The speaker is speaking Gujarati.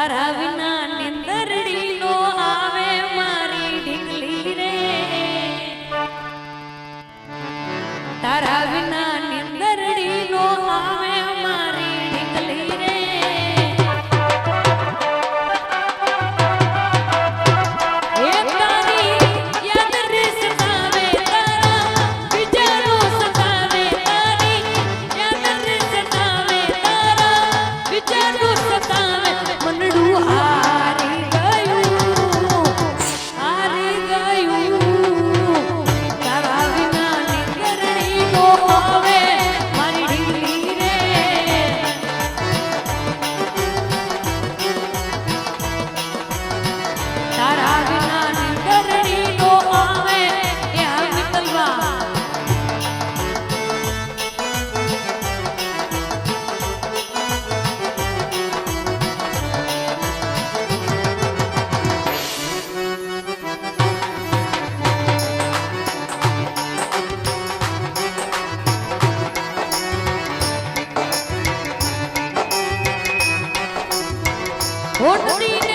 તારા વિના નિંદરડી નો આવે મારી ઢીકલી રે તારા વિના નિંદરડી નો આવે મારી ઢીકલી રે એ તારી યાદ રે સતાવે તારા વિચારો સતાવે તારી યાદ રે સતાવે તારા વિચારો સતાવે મનડું હારી ગયું તારા વિના નિંદરડી નો આવે મારી ઢીકલી રે તારા વિના નિંદરડી નો આવે એ આ મિતલવા ઓટતી